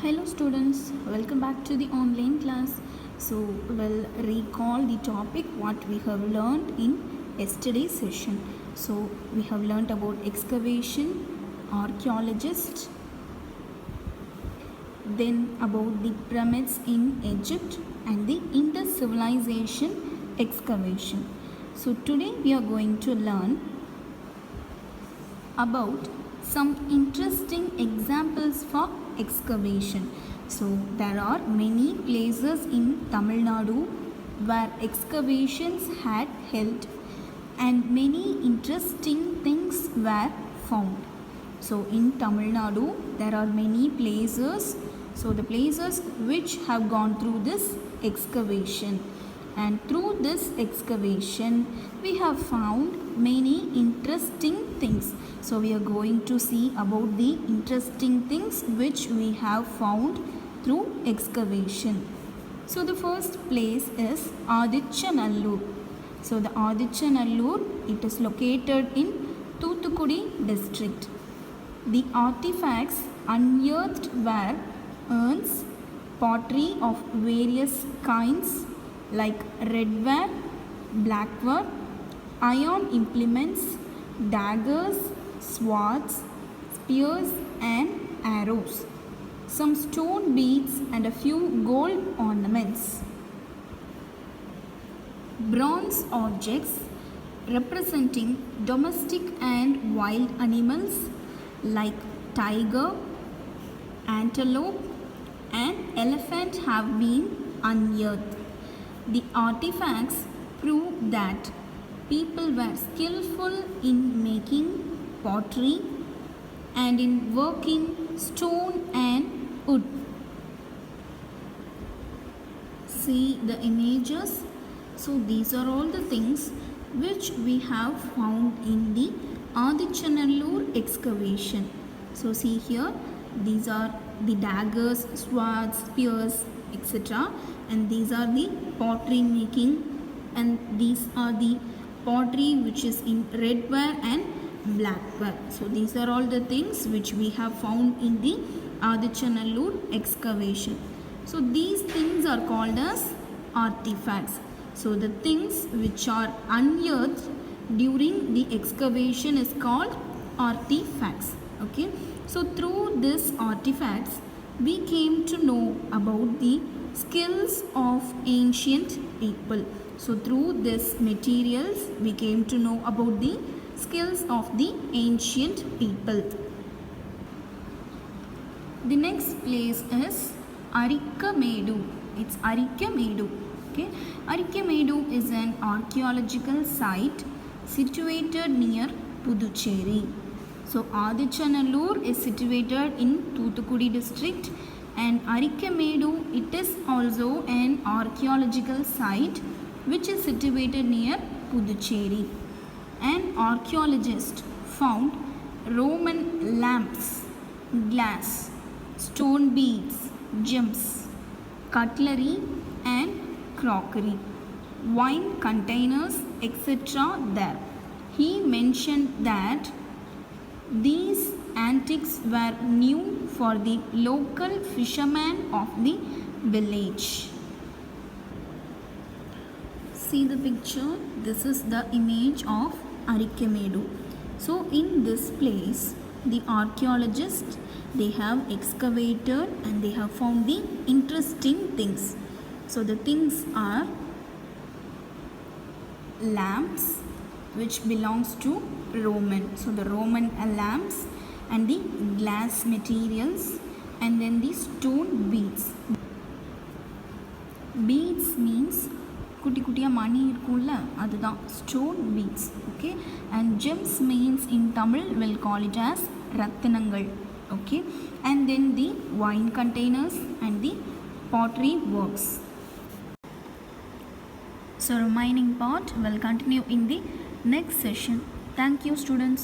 Hello students, welcome back to the online class. So we'll recall the topic what we have learned in yesterday's session. So we have learned about excavation, archaeologist, then about the pyramids in Egypt and the Indus civilization excavation. So today we are going to learn about some interesting examples for excavation. So there are many places in Tamil Nadu where excavations had held and many interesting things were found. So in Tamil Nadu there are many places. So the places which have gone through this excavation, and through this excavation we have found many interesting things. So we are going to see about the interesting things which we have found through excavation. So the first place is Adichanallur. So the Adichanallur, it is located in Thoothukudi district. The artifacts unearthed were urns, pottery of various kinds like redware, blackware, iron implements, daggers, swords, spears and arrows, some stone beads and a few gold ornaments. Bronze objects representing domestic and wild animals like tiger, antelope and elephant have been unearthed. The artifacts prove that people were skillful in making pottery and in working stone and wood. See the images. So these are all the things which we have found in the Adichanallur excavation. So see here, these are the daggers, swords, spears, etc. And these are the pottery making, and these are the pottery which is in redware and blackware. So these are all the things which we have found in the Adichanallur excavation. So these things are called as artifacts. So the things which are unearthed during the excavation is called artifacts. Okay. So through these artifacts we came to know about the skills of ancient people. So through these materials we came to know about the skills of the ancient people. The next place is Arikamedu. It's Arikamedu. Okay. Arikamedu is an archaeological site situated near Puducherry. So Adichanallur is situated in Thoothukudi district, and Arikamedu, it is also an archaeological site which is situated near Puducherry. An archaeologist found Roman lamps, glass, stone beads, gems, cutlery and crockery, wine containers, etc. there. He mentioned that these antiques were new for the local fishermen of the village. See the picture. This is the image of Arikamedu. So in this place, the archaeologists, they have excavated and they have found the interesting things. So the things are lamps which belongs to Roman. So the Roman lamps and the glass materials, and then the stone beads. Beads means குட்டி குட்டியாக மணி இருக்கும்ல, அதுதான் stone beads. Okay. And gems means in Tamil will call it as ரத்தினங்கள். Okay. And then the wine containers and the pottery works. So remaining part will continue in the next session. Thank you students.